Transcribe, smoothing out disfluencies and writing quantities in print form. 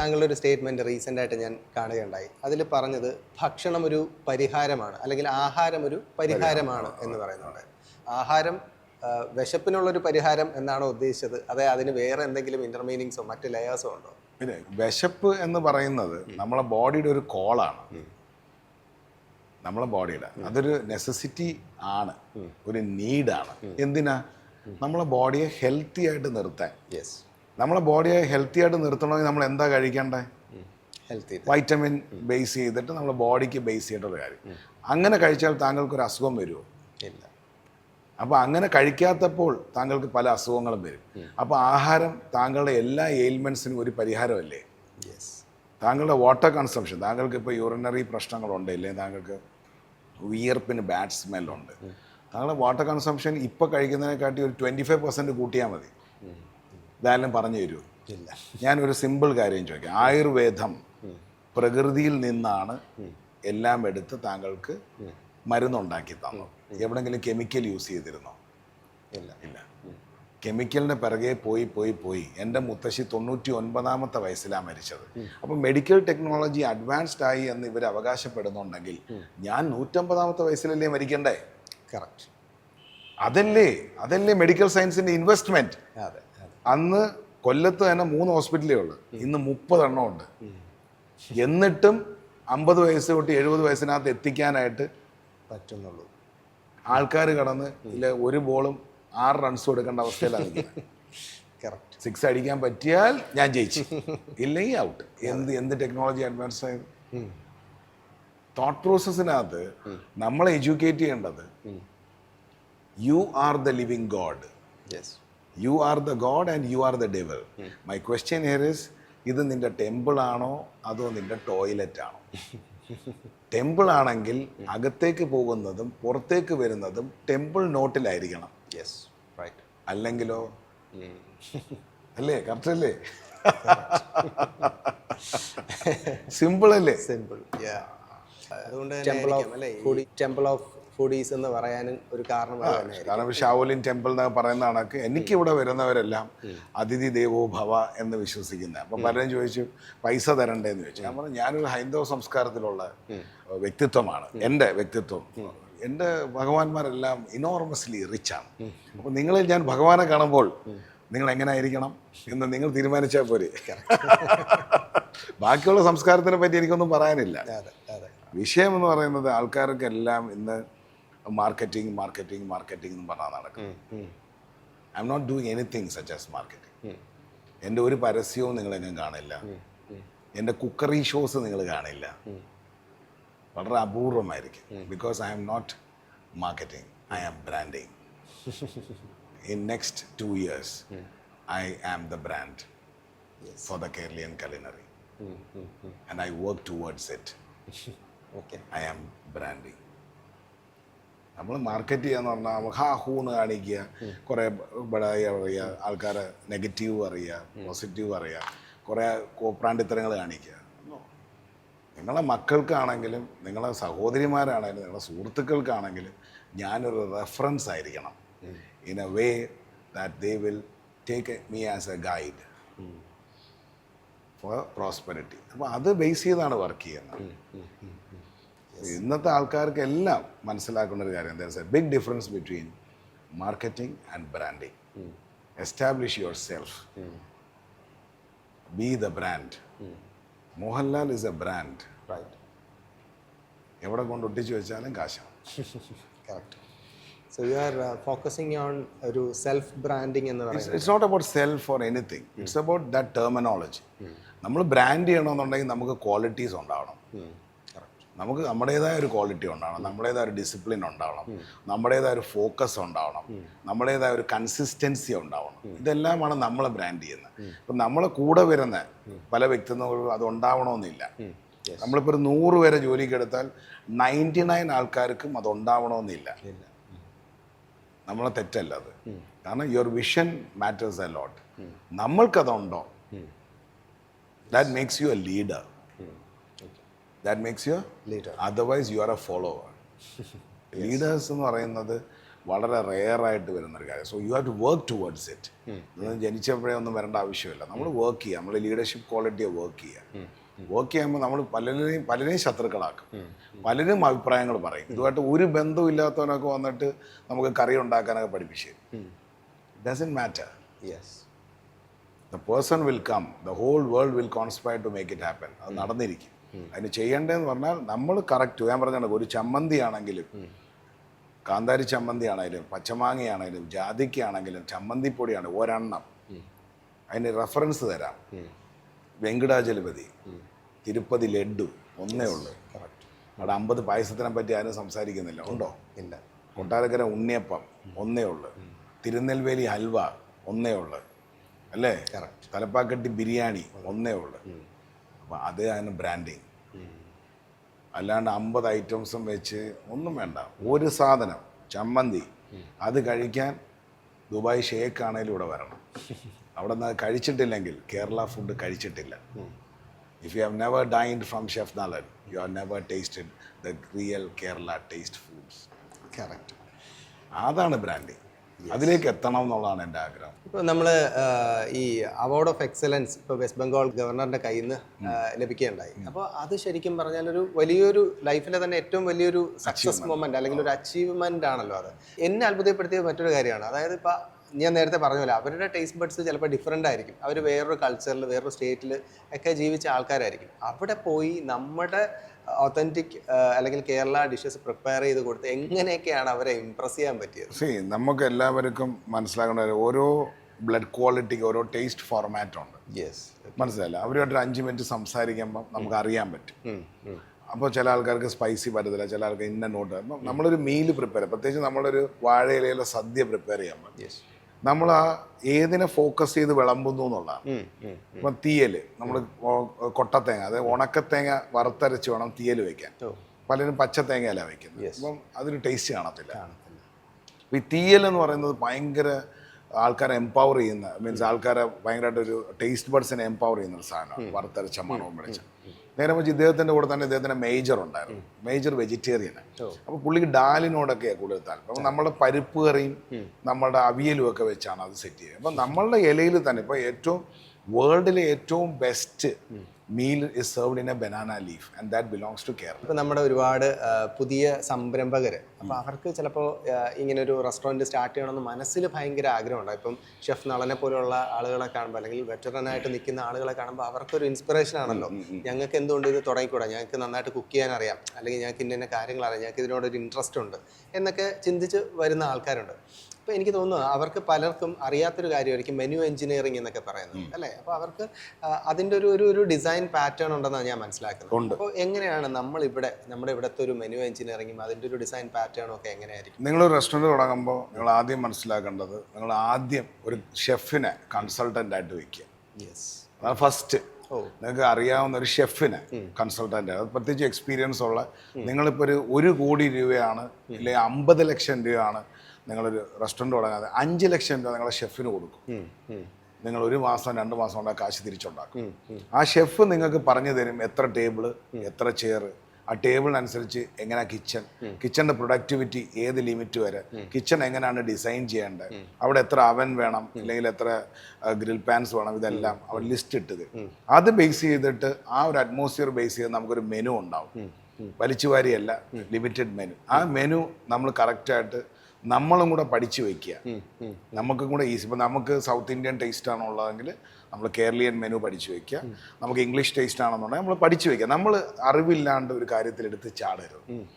താങ്കളുടെ ഒരു സ്റ്റേറ്റ്മെൻറ്റ് റീസെൻ്റായിട്ട് ഞാൻ കാണുകയുണ്ടായി. അതിൽ പറഞ്ഞത് ഭക്ഷണം ഒരു പരിഹാരമാണ്, അല്ലെങ്കിൽ ആഹാരം ഒരു പരിഹാരമാണ് എന്ന് പറയുന്നുണ്ട്. ആഹാരം വിശപ്പിനുള്ളൊരു പരിഹാരം എന്നാണോ ഉദ്ദേശിച്ചത്, അതെ അതിന് വേറെ എന്തെങ്കിലും ഇൻ്റർമീനിങ്സോ മറ്റ് ലെയേഴ്സോ ഉണ്ടോ? പിന്നെ വിശപ്പ് എന്ന് പറയുന്നത് നമ്മളെ ബോഡിയുടെ ഒരു കോളാണ്. നമ്മളെ ബോഡിയുടെ അതൊരു നെസസിറ്റി ആണ്, ഒരു നീഡാണ്. എന്തിനാ? നമ്മളെ ബോഡിയെ ഹെൽത്തി ആയിട്ട് നിർത്താൻ. യെസ്, നമ്മളെ ബോഡിയെ ഹെൽത്തി ആയിട്ട് നിർത്തണമെങ്കിൽ നമ്മൾ എന്താ കഴിക്കേണ്ടേ? ഹെൽത്തി വൈറ്റമിൻ ബേസ് ചെയ്തിട്ട് നമ്മളെ ബോഡിക്ക് ബേസ് ചെയ്തിട്ടുള്ള കാര്യം. അങ്ങനെ കഴിച്ചാൽ താങ്കൾക്കൊരു അസുഖം വരുമോ? ഇല്ല. അപ്പോൾ അങ്ങനെ കഴിക്കാത്തപ്പോൾ താങ്കൾക്ക് പല അസുഖങ്ങളും വരും. അപ്പോൾ ആഹാരം താങ്കളുടെ എല്ലാ എയിൽമെൻറ്റ്സിനും ഒരു പരിഹാരമല്ലേ? യെസ്. താങ്കളുടെ വാട്ടർ കൺസംഷൻ, താങ്കൾക്ക് ഇപ്പോൾ യൂറിനറി പ്രശ്നങ്ങളുണ്ട്, ഇല്ലെങ്കിൽ താങ്കൾക്ക് വിയർപ്പിന് ബാഡ് സ്മെല്ലുണ്ട്, താങ്കളുടെ വാട്ടർ കൺസംഷൻ ഇപ്പോൾ കഴിക്കുന്നതിനെക്കാട്ടി ഒരു 25% കൂട്ടിയാൽ മതി. ഇതായാലും പറഞ്ഞു തരുമോ? ഇല്ല. ഞാനൊരു സിമ്പിൾ കാര്യം ചോദിക്കാം. ആയുർവേദം പ്രകൃതിയിൽ നിന്നാണ് എല്ലാം എടുത്ത് താങ്കൾക്ക് മരുന്നുണ്ടാക്കി തന്നു. എവിടെങ്കിലും കെമിക്കൽ യൂസ് ചെയ്തിരുന്നോ? ഇല്ല. ഇല്ല. കെമിക്കലിൻ്റെ പിറകെ പോയി എൻ്റെ മുത്തശ്ശി 99ാമത്തെ വയസ്സിലാണ് മരിച്ചത്. അപ്പോൾ മെഡിക്കൽ ടെക്നോളജി അഡ്വാൻസ്ഡ് ആയി എന്ന് ഇവർ അവകാശപ്പെടുന്നുണ്ടെങ്കിൽ ഞാൻ 150ാമത്തെ വയസ്സിലല്ലേ മരിക്കണ്ടേ? കറക്റ്റ്. അതല്ലേ മെഡിക്കൽ സയൻസിൻ്റെ ഇൻവെസ്റ്റ്മെൻറ്റ്. അതെ. അന്ന് കൊല്ലത്ത് തന്നെ 3 ഹോസ്പിറ്റലേ ഉള്ളൂ, ഇന്ന് 30 എണ്ണം ഉണ്ട്. എന്നിട്ടും 50 വയസ്സ് തൊട്ട് 70 വയസ്സിനകത്ത് എത്തിക്കാനായിട്ട് പറ്റുന്നുള്ളൂ. ആൾക്കാർ കടന്ന് ഇല്ല, ഒരു ബോളും 6 റൺസും എടുക്കേണ്ട അവസ്ഥയിലാണ്. കറക്റ്റ്. 6 അടിക്കാൻ പറ്റിയാൽ ഞാൻ ജയിച്ചു, ഇല്ലെങ്കിൽ ഔട്ട്. എന്ത് ടെക്നോളജി അഡ്വാൻസ് ആയത്? തോട്ട് പ്രോസസ്സിനകത്ത് നമ്മളെ എഡ്യൂക്കേറ്റ് ചെയ്യേണ്ടത് you are the living God. Yes. You are the God and you are the devil. My question here is, ഇത് നിന്റെ ടെമ്പിൾ ആണോ അതോ നിന്റെ ടോയ്ലറ്റ് ആണോ? ടെമ്പിൾ ആണെങ്കിൽ അകത്തേക്ക് പോകുന്നതും പുറത്തേക്ക് വരുന്നതും ടെമ്പിൾ നോട്ടിലായിരിക്കണം. Yes, right. അല്ലെങ്കിലോ? അല്ലേ? കറക്റ്റ് അല്ലേ? സിമ്പിൾ അല്ലേ? സിമ്പിൾ. അതുകൊണ്ട് ടെമ്പിൾ ഓഫ് ഫുഡീസ് എന്ന് പറയാനും ഒരു കാരണം. കാരണം ഷാവോലിൻ ടെമ്പിൾ എന്നൊക്കെ പറയുന്ന കണക്ക് എനിക്കിവിടെ വരുന്നവരെല്ലാം അതിഥി ദേവോ ഭവ എന്ന് വിശ്വസിക്കുന്നത്. അപ്പം പലരും ചോദിച്ചു പൈസ തരണ്ടേന്ന് ചോദിച്ചു. ഞാൻ പറഞ്ഞു ഞാനൊരു ഹൈന്ദവ സംസ്കാരത്തിലുള്ള വ്യക്തിത്വമാണ്. എൻ്റെ വ്യക്തിത്വം, എൻ്റെ ഭഗവാന്മാരെല്ലാം ഇനോർമസ്ലി റിച്ചാണ്. അപ്പോൾ നിങ്ങളിൽ ഞാൻ ഭഗവാനെ കാണുമ്പോൾ നിങ്ങൾ എങ്ങനെ ആയിരിക്കണം എന്ന് നിങ്ങൾ തീരുമാനിച്ചാൽ പോരെ. ബാക്കിയുള്ള സംസ്കാരത്തിനെ പറ്റി എനിക്കൊന്നും പറയാനില്ല. വിഷയം എന്ന് പറയുന്നത് ആൾക്കാർക്കെല്ലാം ഇന്ന് മാർക്കറ്റിംഗ് എന്ന് പറഞ്ഞാൽ നടക്കും. I M not doing anything such as marketing. എൻ്റെ ഒരു പരസ്യവും നിങ്ങളെങ്ങും കാണില്ല, എൻ്റെ കുക്കറി ഷോസ് നിങ്ങൾ കാണില്ല, വളരെ അപൂർവമായിരിക്കും. Because I M not marketing, I am branding. In next 2 years, I am the brand for the Keralian culinary, and I work towards it. Okay. I am branding. നമ്മൾ മാർക്കറ്റ് ചെയ്യാന്ന് പറഞ്ഞാൽ നമുക്ക് ഹൂന്ന് കാണിക്കുക, കുറേ ബടായി പറയുക, ആൾക്കാരെ നെഗറ്റീവ് പറയുക, പോസിറ്റീവ് പറയുക, കുറേ കോപ്രാണ്ടിത്തരങ്ങൾ കാണിക്കുക. നിങ്ങളെ മക്കൾക്കാണെങ്കിലും നിങ്ങളെ സഹോദരിമാരാണെങ്കിലും നിങ്ങളുടെ സുഹൃത്തുക്കൾക്കാണെങ്കിലും ഞാനൊരു റെഫറൻസ് ആയിരിക്കണം. In a way that they will take me as a guide for prosperity. അപ്പോൾ അത് ബേസ് ചെയ്താണ് വർക്ക് ചെയ്യുന്നത്. ഇന്നത്തെ ആൾക്കാർക്ക് എല്ലാം മനസ്സിലാക്കുന്ന ഒരു കാര്യം, there is a big difference between marketing and branding. Establish yourself. Be the brand. Mohanlal is a brand. Right. എവിടെ കൊണ്ട് ഒട്ടിച്ചു വെച്ചാലും കാശാണ്. Correct. So you are focusing on ഒരു സെൽഫ് ബ്രാൻഡിങ് എന്ന് പറയുന്നത്. It's not about self or anything. It's about that terminology. നമ്മൾ brand ചെയ്യണമെന്നുണ്ടെങ്കിൽ നമുക്ക് ക്വാളിറ്റീസ് ഉണ്ടാവണം. നമുക്ക് നമ്മുടേതായ ഒരു ക്വാളിറ്റി ഉണ്ടാവണം, നമ്മുടേതായ ഒരു ഡിസിപ്ലിൻ ഉണ്ടാവണം, നമ്മുടേതായ ഒരു ഫോക്കസ് ഉണ്ടാവണം, നമ്മുടേതായ ഒരു കൺസിസ്റ്റൻസി ഉണ്ടാവണം. ഇതെല്ലാമാണ് നമ്മളെ ബ്രാൻഡ് ചെയ്യുന്നത്. ഇപ്പം നമ്മളെ കൂടെ വരുന്ന പല വ്യക്തിത്വങ്ങളും അത് ഉണ്ടാവണമെന്നില്ല. നമ്മളിപ്പോൾ ഒരു 100 പേരെ ജോലിക്ക് എടുത്താൽ 99 ആൾക്കാർക്കും അത് ഉണ്ടാവണമെന്നില്ല. നമ്മളെ തെറ്റല്ല അത്. കാരണം your vision matters a lot. നമ്മൾക്കതുണ്ടോ, that makes you a leader. That makes you a leader. Otherwise you are a follower. Yes. Leaders എന്ന് പറയുന്നത് വളരെ റെയറായിട്ട് വരുന്നൊരു കാര്യം. So you have to work towards it. ജനിച്ചപ്പോഴേ ഒന്നും വരേണ്ട ആവശ്യമില്ല. നമ്മൾ വർക്ക് ചെയ്യുക, നമ്മൾ ലീഡർഷിപ്പ് ക്വാളിറ്റിയെ വർക്ക് ചെയ്യുക. വർക്ക് ചെയ്യുമ്പോൾ നമ്മൾ പലരെയും ശത്രുക്കളാക്കും, പലരും അഭിപ്രായങ്ങൾ പറയും. ഇതുമായിട്ട് ഒരു ബന്ധവും ഇല്ലാത്തവനൊക്കെ വന്നിട്ട് നമുക്ക് കറി ഉണ്ടാക്കാനൊക്കെ പഠിപ്പിച്ചു. Doesn't matter. The person will come, the whole world will conspire to make it happen. അത് നടന്നിരിക്കും. അതിന് ചെയ്യേണ്ടതെന്ന് പറഞ്ഞാൽ നമ്മൾ കറക്റ്റ്, ഞാൻ പറഞ്ഞാൽ ഒരു ചമ്മന്തി ആണെങ്കിലും, കാന്താരി ചമ്മന്തി ആണെങ്കിലും, പച്ചമാങ്ങയാണെങ്കിലും, ജാതിക്കാണെങ്കിലും, ചമ്മന്തിപ്പൊടിയാണ് ഒരെണ്ണം. അതിന് റെഫറൻസ് തരാം. വെങ്കടാചലപതി, തിരുപ്പതി ലഡ്ഡു ഒന്നേ ഉള്ളു. അവിടെ 50 പായസത്തിനെ പറ്റി ആരും സംസാരിക്കുന്നില്ല. ഉണ്ടോ? ഇല്ല. കൊട്ടാരക്കര ഉണ്ണിയപ്പം ഒന്നേ ഉള്ളു. തിരുനെൽവേലി ഹൽവ ഒന്നേ ഉള്ളു, അല്ലേ? തലപ്പാക്കട്ടി ബിരിയാണി ഒന്നേ ഉള്ളു. അപ്പം അതാണ് ബ്രാൻഡിങ്. അല്ലാണ്ട് 50 ഐറ്റംസും വെച്ച് ഒന്നും വേണ്ട. ഒരു സാധനം ചമ്മന്തി, അത് കഴിക്കാൻ ദുബായ് ഷേക്ക് ആണെങ്കിലും ഇവിടെ വരണം. അവിടെ നിന്ന് കഴിച്ചിട്ടില്ലെങ്കിൽ കേരള ഫുഡ് കഴിച്ചിട്ടില്ല. If you have never dined from chef Nalan, you have never tasted the real Kerala taste foods. Correct. അതാണ് ബ്രാൻഡിങ്. അതിലേക്ക് എത്തണം എന്നുള്ളതാണ് എൻ്റെ ആഗ്രഹം. ഇപ്പോൾ നമ്മൾ ഈ അവാർഡ് ഓഫ് എക്സലൻസ് ഇപ്പോൾ വെസ്റ്റ് ബംഗാൾ ഗവർണറുടെ കയ്യിൽ നിന്ന് ലഭിക്കുകയുണ്ടായി. അപ്പോൾ അത് ശരിക്കും പറഞ്ഞാൽ ഒരു വലിയൊരു ലൈഫിലെ തന്നെ ഏറ്റവും വലിയൊരു സക്സസ് മൊമെൻ്റ് അല്ലെങ്കിൽ ഒരു അച്ചീവ്മെൻ്റ് ആണല്ലോ അത്. എന്നെ അത്ഭുതപ്പെടുത്തിയ മറ്റൊരു കാര്യമാണ്, അതായത് ഇപ്പോൾ ഞാൻ നേരത്തെ പറഞ്ഞ പോലെ അവരുടെ ടേസ്റ്റ് ബഡ്സ് ചിലപ്പോൾ ഡിഫറെൻ്റ് ആയിരിക്കും. അവർ വേറൊരു കൾച്ചറിൽ, വേറൊരു സ്റ്റേറ്റിൽ ഒക്കെ ജീവിച്ച ആൾക്കാരായിരിക്കും. അവിടെ പോയി നമ്മുടെ ഒത്തൻറ്റിക് അല്ലെങ്കിൽ കേരള ഡിഷസ് പ്രിപ്പയർ ചെയ്ത് കൊടുത്ത് എങ്ങനെയൊക്കെയാണ് അവരെ ഇംപ്രസ് ചെയ്യാൻ പറ്റിയത്? നമുക്ക് എല്ലാവർക്കും മനസ്സിലാക്കേണ്ട ഓരോ ബ്ലഡ് ക്വാളിറ്റിക്ക് ഓരോ ടേസ്റ്റ് ഫോർമാറ്റ് ഉണ്ട്. മനസ്സിലായില്ല? അവരുമായിട്ട് 5 മിനിറ്റ് സംസാരിക്കുമ്പോൾ നമുക്ക് അറിയാൻ പറ്റും. അപ്പോൾ ചില ആൾക്കാർക്ക് സ്പൈസി പറ്റത്തില്ല, ചില ആൾക്ക് ഇന്ന നോട്ട്. അപ്പം നമ്മളൊരു മീൽ പ്രിപ്പയർ, പ്രത്യേകിച്ച് നമ്മളൊരു വാഴയിലയിലെ സദ്യ പ്രിപ്പയർ ചെയ്യുമ്പോൾ നമ്മൾ ആ ഏതിനെ ഫോക്കസ് ചെയ്ത് വിളമ്പുന്നു എന്നുള്ളതാണ്. ഇപ്പം തീയൽ, നമ്മൾ കൊട്ടത്തേങ്ങ, അതായത് ഉണക്കത്തേങ്ങ വറുത്തരച്ച് വേണം തീയൽ വെക്കാൻ. പലരും പച്ചത്തേങ്ങയല്ല വെക്കുന്നത്. അപ്പം അതൊരു ടേസ്റ്റ് കാണത്തില്ല. അപ്പം ഈ തീയൽ എന്ന് പറയുന്നത് ഭയങ്കര ആൾക്കാരെ എംപവർ ചെയ്യുന്ന, മീൻസ് ആൾക്കാരെ ഭയങ്കരമായിട്ടൊരു ടേസ്റ്റ് ബഡ്സിനെ എംപവർ ചെയ്യുന്ന ഒരു സാധനമാണ് വറുത്തരച്ച മണവും വെളിച്ച. നേരെ വെച്ച് ഇദ്ദേഹത്തിൻ്റെ കൂടെ തന്നെ ഇദ്ദേഹത്തിൻ്റെ മേജർ ഉണ്ടായിരുന്നു. മേജർ വെജിറ്റേറിയനാണ്. അപ്പോൾ പുള്ളിക്ക് ഡാലിനോടൊക്കെയാണ് കൂടുതൽ താല്പര്യം. അപ്പോൾ നമ്മുടെ പരിപ്പ് കറിയും നമ്മുടെ അവിയലും ഒക്കെ വെച്ചാണ് അത് സെറ്റ് ചെയ്യുന്നത്. അപ്പം നമ്മളുടെ ഇലയിൽ തന്നെ ഇപ്പോൾ ഏറ്റവും വേൾഡിലെ ഏറ്റവും best meal is served in a banana leaf and that belongs to Kerala. ഇപ്പം നമ്മുടെ ഒരുപാട് പുതിയ സംരംഭകർ, അപ്പോൾ അവർക്ക് ചിലപ്പോൾ ഇങ്ങനെ ഒരു റെസ്റ്റോറൻറ്റ് സ്റ്റാർട്ട് ചെയ്യണമെന്ന് മനസ്സിൽ ഭയങ്കര ആഗ്രഹമുണ്ടാകും. ഇപ്പം ഷെഫ് നളനെ പോലെയുള്ള ആളുകളെ കാണുമ്പോൾ അല്ലെങ്കിൽ വെറ്ററനായിട്ട് നിൽക്കുന്ന ആളുകളെ കാണുമ്പോൾ അവർക്കൊരു ഇൻസ്പിറേഷൻ ആണല്ലോ. ഞങ്ങൾക്ക് എന്തുകൊണ്ട് ഇത് തുടങ്ങിക്കൂടാ, ഞങ്ങൾക്ക് നന്നായിട്ട് കുക്ക് ചെയ്യാൻ അറിയാം, അല്ലെങ്കിൽ ഞങ്ങൾക്ക് ഇന്ന കാര്യങ്ങൾ അറിയാം, ഞങ്ങൾക്ക് ഇതിനോടൊരു ഇൻട്രസ്റ്റ് ഉണ്ട് എന്നൊക്കെ ചിന്തിച്ച് വരുന്ന ആൾക്കാരുണ്ട്. അപ്പോൾ എനിക്ക് തോന്നുന്നു അവർക്ക് പലർക്കും അറിയാത്തൊരു കാര്യമായിരിക്കും മെനു എഞ്ചിനീയറിംഗ് എന്നൊക്കെ പറയുന്നത്, അല്ലേ? അപ്പോൾ അവർക്ക് അതിൻ്റെ ഒരു ഡിസൈൻ പാറ്റേൺ ഉണ്ടെന്നാണ് ഞാൻ മനസ്സിലാക്കുന്നത്. അപ്പോൾ എങ്ങനെയാണ് നമ്മുടെ ഇവിടുത്തെ ഒരു മെനു എഞ്ചിനീയറിംഗും അതിൻ്റെ ഒരു ഡിസൈൻ പാറ്റേണും ഒക്കെ എങ്ങനെയായിരിക്കും? നിങ്ങളൊരു റെസ്റ്റോറൻറ്റ് തുടങ്ങുമ്പോൾ നിങ്ങൾ ആദ്യം മനസ്സിലാക്കേണ്ടത്, നിങ്ങൾ ആദ്യം ഒരു ഷെഫിനെ കൺസൾട്ടൻ്റ് ആയിട്ട് വയ്ക്കുക. അതാണ് ഫസ്റ്റ്. നിങ്ങൾക്ക് അറിയാവുന്ന ഒരു ഷെഫിനെ കൺസൾട്ടൻ്റ്, അത് പ്രത്യേകിച്ച് എക്സ്പീരിയൻസ് ഉള്ള. നിങ്ങളിപ്പോൾ ഒരു 1 കോടി രൂപയാണ് അല്ലെങ്കിൽ 50 ലക്ഷം രൂപയാണ് നിങ്ങളൊരു റെസ്റ്റോറൻറ്റ് തുടങ്ങാതെ 5 ലക്ഷം രൂപ നിങ്ങളെ ഷെഫിന് കൊടുക്കും. നിങ്ങൾ 1 മാസം 2 മാസം കൊണ്ട് ആ കാശ് തിരിച്ചുണ്ടാക്കും. ആ ഷെഫ് നിങ്ങൾക്ക് പറഞ്ഞു തരും എത്ര ടേബിള്, എത്ര ചെയർ, ആ ടേബിളിനനുസരിച്ച് എങ്ങനെയാണ് കിച്ചൻ്റെ പ്രൊഡക്ടിവിറ്റി ഏത് ലിമിറ്റ് വരെ, കിച്ചൺ എങ്ങനെയാണ് ഡിസൈൻ ചെയ്യേണ്ടത്, അവിടെ എത്ര അവൻ വേണം, അല്ലെങ്കിൽ എത്ര ഗ്രിൽ പാൻസ് വേണം, ഇതെല്ലാം അവർ ലിസ്റ്റ് ഇട്ടത്. അത് ബേസ് ചെയ്തിട്ട് ആ ഒരു അറ്റ്മോസ്ഫിയർ ബേസ് ചെയ്ത് നമുക്കൊരു മെനു ഉണ്ടാവും. വലിച്ചുവാരിയല്ല, ലിമിറ്റഡ് മെനു. ആ മെനു നമ്മൾ കറക്റ്റായിട്ട് നമ്മളും കൂടെ പഠിച്ചു വയ്ക്കുക. നമുക്കും കൂടെ ഈസി. ഇപ്പം നമുക്ക് സൗത്ത് ഇന്ത്യൻ ടേസ്റ്റ് ആണുള്ളതെങ്കിൽ നമ്മൾ കേരളീയൻ മെനു പഠിച്ചു വയ്ക്കുക. നമുക്ക് ഇംഗ്ലീഷ് ടേസ്റ്റ് ആണെന്നുണ്ടെങ്കിൽ നമ്മൾ പഠിച്ചു വയ്ക്കുക. നമ്മൾ അറിവില്ലാണ്ട് ഒരു കാര്യത്തിലെടുത്ത് ചാടരുത്.